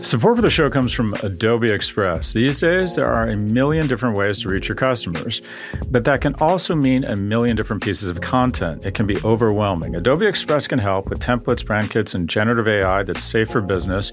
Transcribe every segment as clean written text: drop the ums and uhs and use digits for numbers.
Support for the show comes from Adobe Express. These days, there are a million different ways to reach your customers, but that can also mean a million different pieces of content. It can be overwhelming. Adobe Express can help with templates, brand kits, and generative AI that's safe for business.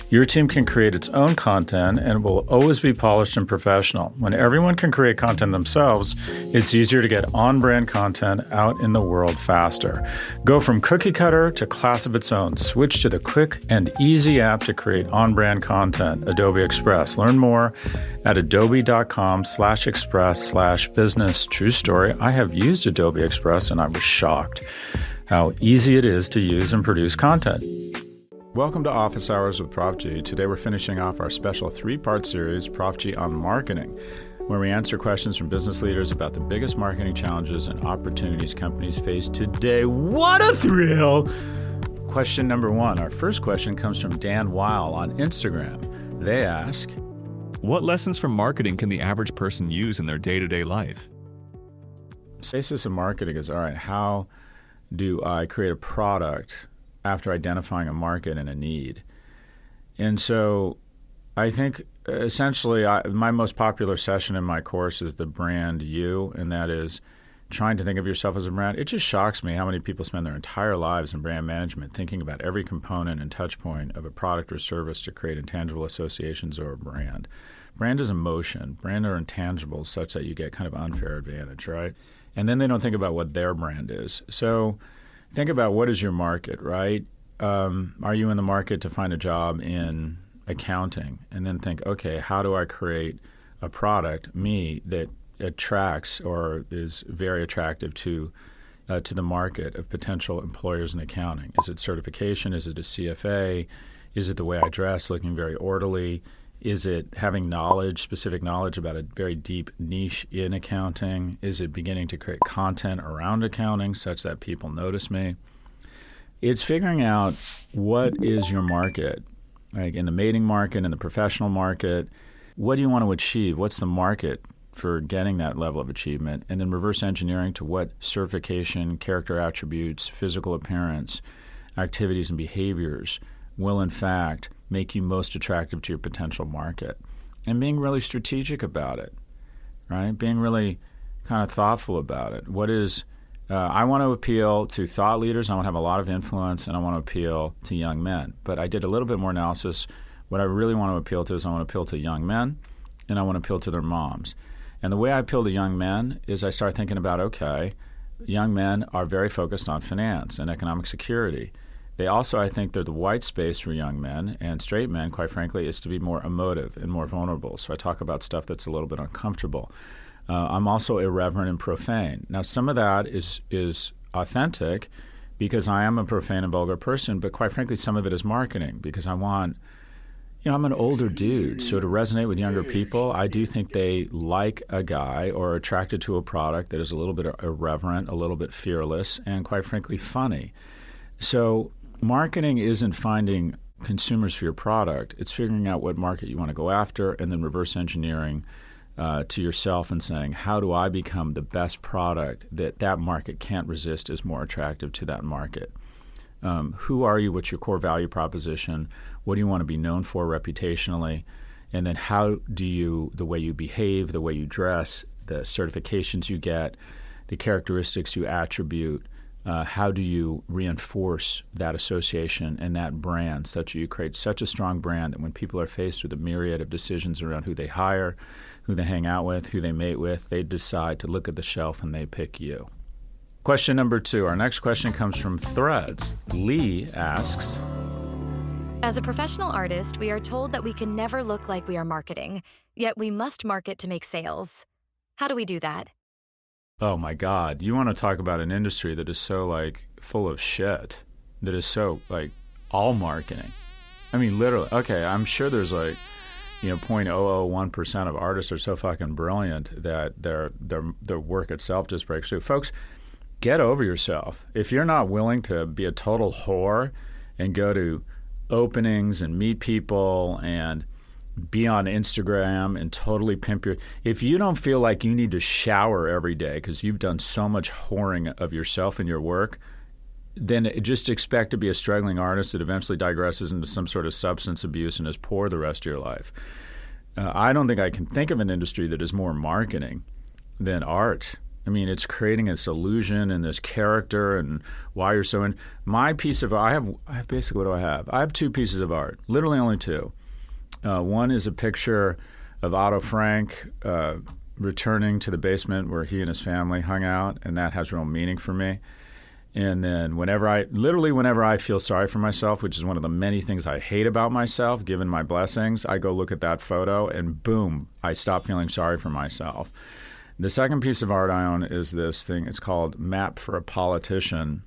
Your team can create its own content and it will always be polished and professional. When everyone can create content themselves, it's easier to get on-brand content out in the world faster. Go from cookie cutter to class of its own. Switch to the quick and easy app to create on-brand content, Adobe Express. Learn more at adobe.com/express/business. True story. I have used Adobe Express and I was shocked how easy it is to use and produce content. Welcome to Office Hours with Prof G. Today we're finishing off our special 3-part series, Prof G on marketing, where we answer questions from business leaders about the biggest marketing challenges and opportunities companies face today. What a thrill! Question number 1. Our first question comes from Dan Weil on Instagram. They ask, what lessons from marketing can the average person use in their day-to-day life? Basis of marketing is, all right, how do I create a product after identifying a market and a need? And so I think essentially my most popular session in my course is the brand you, and that is trying to think of yourself as a brand. It just shocks me how many people spend their entire lives in brand management thinking about every component and touch point of a product or service to create intangible associations or a brand. Brand is emotion. Brand are intangibles such that you get kind of unfair advantage, right? And then they don't think about what their brand is. So think about what is your market, right? Are you in the market to find a job in accounting? And then think, okay, how do I create a product, me, that attracts or is very attractive to the market of potential employers in accounting? Is it certification? Is it a CFA? Is it the way I dress, looking very orderly? Is it having knowledge, specific knowledge about a very deep niche in accounting? Is it beginning to create content around accounting such that people notice me? It's figuring out what is your market, like in the mating market, in the professional market. What do you want to achieve? What's the market for getting that level of achievement? And then reverse engineering to what certification, character attributes, physical appearance, activities and behaviors will in fact make you most attractive to your potential market. And being really strategic about it, right? Being really kind of thoughtful about it. What is, I want to appeal to thought leaders, I want to have a lot of influence, and I want to appeal to young men. But I did a little bit more analysis. What I really want to appeal to is I want to appeal to young men and I want to appeal to their moms. And the way I appeal to young men is I start thinking about, okay, young men are very focused on finance and economic security. They also, I think, they're the white space for young men, and straight men, quite frankly, is to be more emotive and more vulnerable. So I talk about stuff that's a little bit uncomfortable. I'm also irreverent and profane. Now, some of that is authentic because I am a profane and vulgar person, but quite frankly, some of it is marketing because I want, I'm an older dude, so to resonate with younger people, I do think they like a guy or are attracted to a product that is a little bit irreverent, a little bit fearless, and quite frankly, funny. So marketing isn't finding consumers for your product. It's figuring out what market you want to go after and then reverse engineering to yourself and saying, how do I become the best product that market can't resist is more attractive to that market? Who are you? What's your core value proposition? What do you want to be known for reputationally? And then how do you, the way you behave, the way you dress, the certifications you get, the characteristics you attribute, how do you reinforce that association and that brand such that you create such a strong brand that when people are faced with a myriad of decisions around who they hire, who they hang out with, who they mate with, they decide to look at the shelf and they pick you. Question number 2. Our next question comes from Threads. Lee asks, as a professional artist, we are told that we can never look like we are marketing, yet we must market to make sales. How do we do that? Oh my God, you want to talk about an industry that is so full of shit, that is so all marketing. I mean, literally, okay, I'm sure there's 0.001% of artists are so fucking brilliant that their work itself just breaks through. Folks, get over yourself. If you're not willing to be a total whore and go to openings and meet people and be on Instagram and totally pimp if you don't feel like you need to shower every day because you've done so much whoring of yourself and your work, then just expect to be a struggling artist that eventually digresses into some sort of substance abuse and is poor the rest of your life. I don't think I can think of an industry that is more marketing than art. I mean, it's creating this illusion and this character and why you're so in. My piece of art, I have basically, what do I have? I have 2 pieces of art, literally only 2. One is a picture of Otto Frank returning to the basement where he and his family hung out, and that has real meaning for me. And then whenever I feel sorry for myself, which is one of the many things I hate about myself, given my blessings, I go look at that photo and boom, I stop feeling sorry for myself. The second piece of art I own is this thing. It's called Map for a Politician,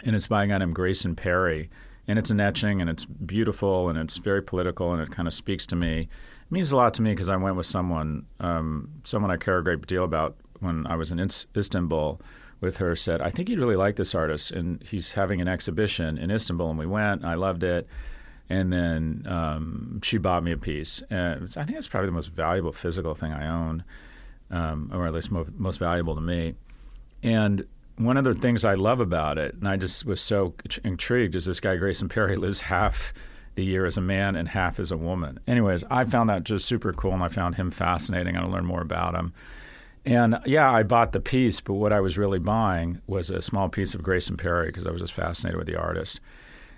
and it's by a guy named Grayson Perry. And it's an etching, and it's beautiful, and it's very political, and it kind of speaks to me. It means a lot to me because I went with someone I care a great deal about when I was in Istanbul with her, said, I think you'd really like this artist, and he's having an exhibition in Istanbul, and we went, and I loved it. And then she bought me a piece. And I think it's probably the most valuable physical thing I own, or at least most valuable to me. And one of the things I love about it, and I just was so intrigued, is this guy Grayson Perry lives half the year as a man and half as a woman. Anyways, I found that just super cool, and I found him fascinating. I learned more about him. And yeah, I bought the piece, but what I was really buying was a small piece of Grayson Perry because I was just fascinated with the artist.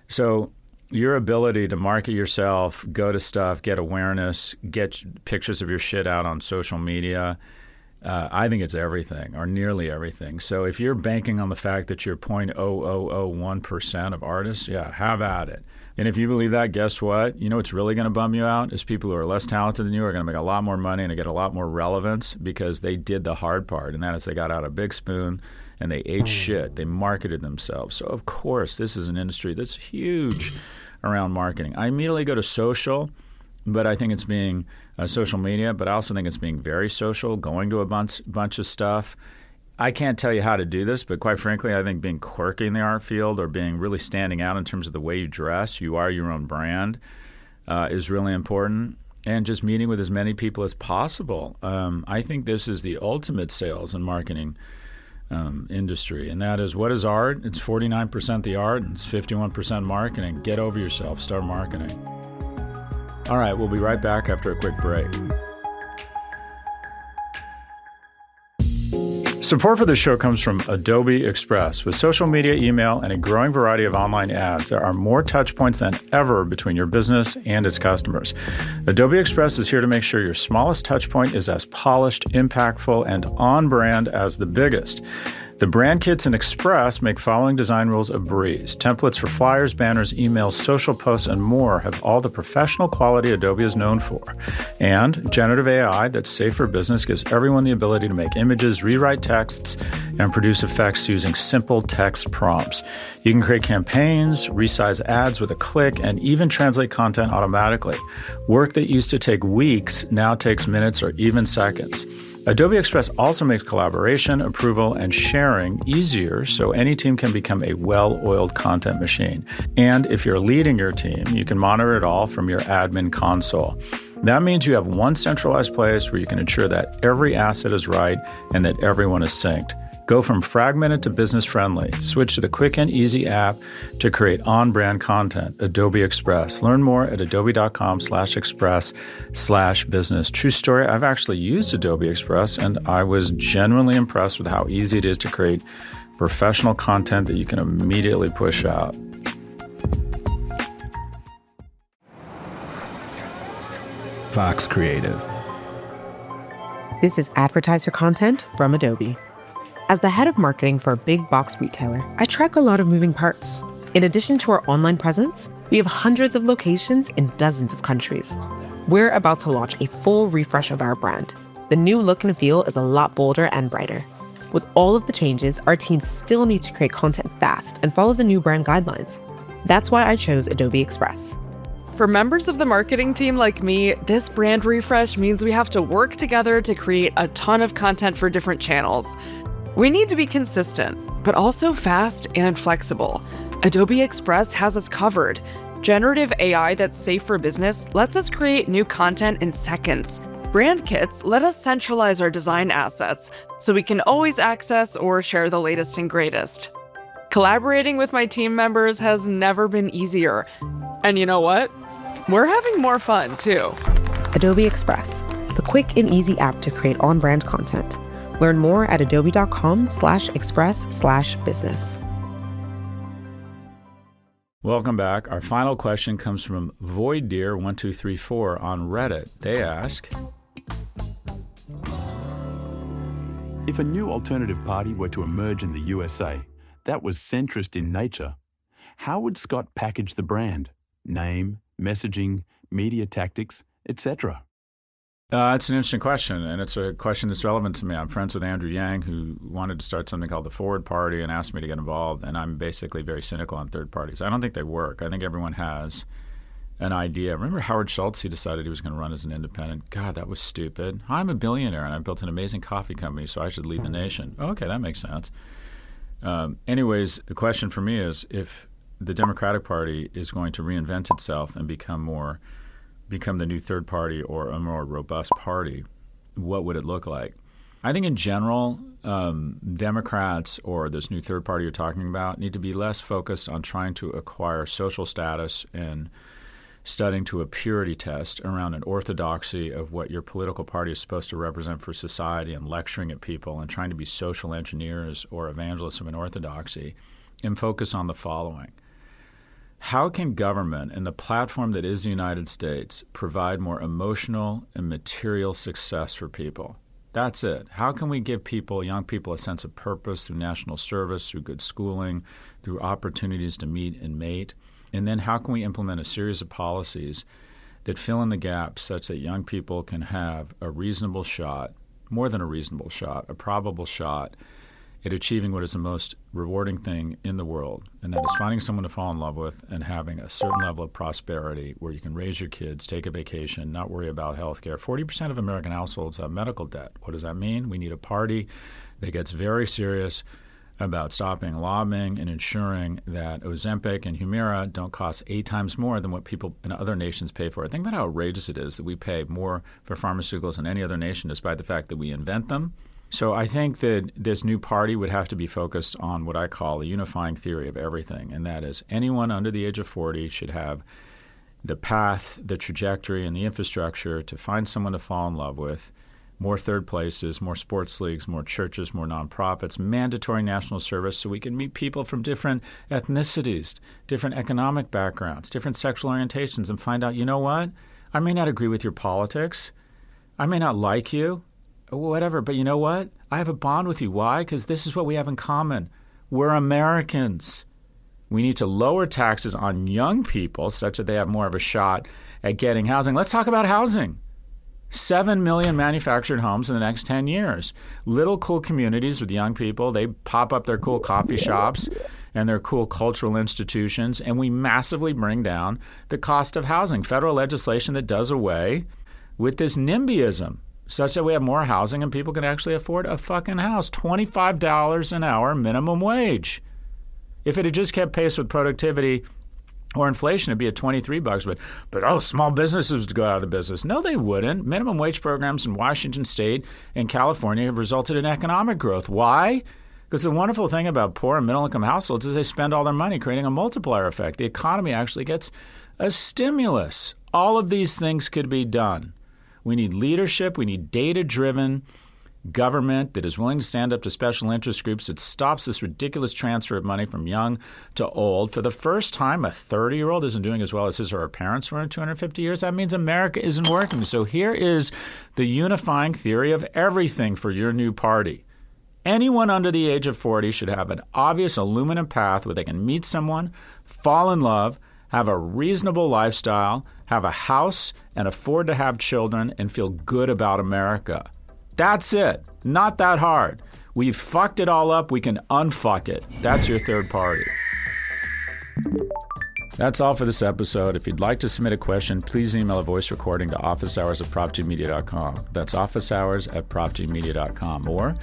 So your ability to market yourself, go to stuff, get awareness, get pictures of your shit out on social media, I think it's everything, or nearly everything. So if you're banking on the fact that you're 0.0001% of artists, yeah, have at it. And if you believe that, guess what? You know what's really going to bum you out is people who are less talented than you are going to make a lot more money and get a lot more relevance because they did the hard part, and that is they got out a big spoon and they ate shit. They marketed themselves. So, of course, this is an industry that's huge around marketing. I immediately go to social, but I think it's being social media, but I also think it's being very social, going to a bunch of stuff. I can't tell you how to do this, but quite frankly, I think being quirky in the art field or being really standing out in terms of the way you dress, you are your own brand, is really important. And just meeting with as many people as possible. I think this is the ultimate sales and marketing industry, and that is, what is art? It's 49% the art, and it's 51% marketing. Get over yourself. Start marketing. All right, we'll be right back after a quick break. Support for the show comes from Adobe Express. With social media, email, and a growing variety of online ads, there are more touch points than ever between your business and its customers. Adobe Express is here to make sure your smallest touch point is as polished, impactful, and on brand as the biggest. The brand kits in Express make following design rules a breeze. Templates for flyers, banners, emails, social posts, and more have all the professional quality Adobe is known for. And generative AI that's safe for business gives everyone the ability to make images, rewrite texts, and produce effects using simple text prompts. You can create campaigns, resize ads with a click, and even translate content automatically. Work that used to take weeks now takes minutes or even seconds. Adobe Express also makes collaboration, approval, and sharing easier so any team can become a well-oiled content machine. And if you're leading your team, you can monitor it all from your admin console. That means you have one centralized place where you can ensure that every asset is right and that everyone is synced. Go from fragmented to business-friendly. Switch to the quick and easy app to create on-brand content, Adobe Express. Learn more at adobe.com/express/business. True story, I've actually used Adobe Express, and I was genuinely impressed with how easy it is to create professional content that you can immediately push out. Fox Creative. This is advertiser content from Adobe. As the head of marketing for a big box retailer, I track a lot of moving parts. In addition to our online presence, we have hundreds of locations in dozens of countries. We're about to launch a full refresh of our brand. The new look and feel is a lot bolder and brighter. With all of the changes, our teams still need to create content fast and follow the new brand guidelines. That's why I chose Adobe Express. For members of the marketing team like me, this brand refresh means we have to work together to create a ton of content for different channels. We need to be consistent, but also fast and flexible. Adobe Express has us covered. Generative AI that's safe for business lets us create new content in seconds. Brand kits let us centralize our design assets so we can always access or share the latest and greatest. Collaborating with my team members has never been easier. And you know what? We're having more fun, too. Adobe Express, the quick and easy app to create on-brand content. Learn more at adobe.com/express/business. Welcome back. Our final question comes from VoidDeer1234 on Reddit. They ask, if a new alternative party were to emerge in the USA that was centrist in nature, how would Scott package the brand? Name, messaging, media tactics, etc.? It's an interesting question, and it's a question that's relevant to me. I'm friends with Andrew Yang, who wanted to start something called the Forward Party and asked me to get involved, and I'm basically very cynical on third parties. I don't think they work. I think everyone has an idea. Remember Howard Schultz? He decided he was going to run as an independent. God, that was stupid. I'm a billionaire, and I built an amazing coffee company, so I should lead the nation. Okay, that makes sense. Anyways, the question for me is, if the Democratic Party is going to reinvent itself and become the new third party or a more robust party, what would it look like? I think in general, Democrats or this new third party you're talking about need to be less focused on trying to acquire social status and studying to a purity test around an orthodoxy of what your political party is supposed to represent for society and lecturing at people and trying to be social engineers or evangelists of an orthodoxy, and focus on the following. How can government and the platform that is the United States provide more emotional and material success for people? That's it. How can we give people, young people, a sense of purpose through national service, through good schooling, through opportunities to meet and mate? And then how can we implement a series of policies that fill in the gaps such that young people can have a reasonable shot, more than a reasonable shot, a probable shot at achieving what is the most rewarding thing in the world, and that is finding someone to fall in love with and having a certain level of prosperity where you can raise your kids, take a vacation, not worry about health care. 40% of American households have medical debt. What does that mean? We need a party that gets very serious about stopping lobbying and ensuring that Ozempic and Humira don't cost 8 times more than what people in other nations pay for it. Think about how outrageous it is that we pay more for pharmaceuticals than any other nation despite the fact that we invent them. So I think that this new party would have to be focused on what I call a unifying theory of everything, and that is anyone under the age of 40 should have the path, the trajectory, and the infrastructure to find someone to fall in love with, more third places, more sports leagues, more churches, more nonprofits, mandatory national service so we can meet people from different ethnicities, different economic backgrounds, different sexual orientations, and find out, you know what? I may not agree with your politics. I may not like you, whatever, but you know what? I have a bond with you. Why? Because this is what we have in common. We're Americans. We need to lower taxes on young people such that they have more of a shot at getting housing. Let's talk about housing. 7 million manufactured homes in the next 10 years. Little cool communities with young people. They pop up their cool coffee shops and their cool cultural institutions, and we massively bring down the cost of housing. Federal legislation that does away with this NIMBYism, such that we have more housing and people can actually afford a fucking house. $25 an hour minimum wage. If it had just kept pace with productivity or inflation, it'd be at $23. But small businesses would go out of business. No, they wouldn't. Minimum wage programs in Washington State and California have resulted in economic growth. Why? Because the wonderful thing about poor and middle-income households is they spend all their money creating a multiplier effect. The economy actually gets a stimulus. All of these things could be done. We need leadership. We need data-driven government that is willing to stand up to special interest groups, that stops this ridiculous transfer of money from young to old. For the first time, a 30-year-old isn't doing as well as his or her parents were in 250 years. That means America isn't working. So here is the unifying theory of everything for your new party. Anyone under the age of 40 should have an obvious aluminum path where they can meet someone, fall in love, have a reasonable lifestyle, have a house, and afford to have children and feel good about America. That's it. Not that hard. We've fucked it all up. We can unfuck it. That's your third party. That's all for this episode. If you'd like to submit a question, please email a voice recording to officehours@profgmedia.com. That's officehours@profgmedia.com. Or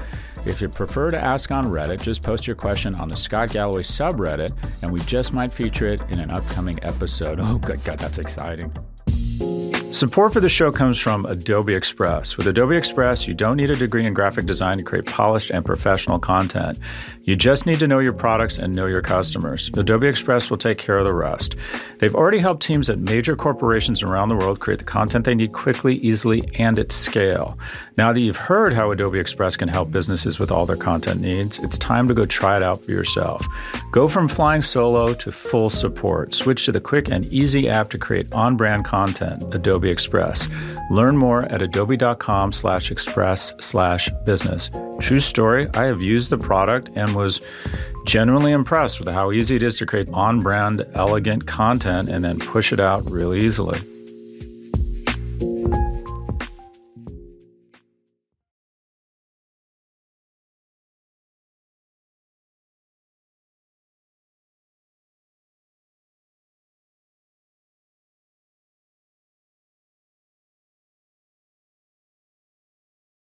if you prefer to ask on Reddit, just post your question on the Scott Galloway subreddit, and we just might feature it in an upcoming episode. Oh, good God, that's exciting. Support for the show comes from Adobe Express. With Adobe Express, you don't need a degree in graphic design to create polished and professional content. You just need to know your products and know your customers. Adobe Express will take care of the rest. They've already helped teams at major corporations around the world create the content they need quickly, easily, and at scale. Now that you've heard how Adobe Express can help businesses with all their content needs, it's time to go try it out for yourself. Go from flying solo to full support. Switch to the quick and easy app to create on-brand content, Adobe Express. Learn more at adobe.com/express/business. True story, I have used the product and was genuinely impressed with how easy it is to create on-brand, elegant content and then push it out really easily.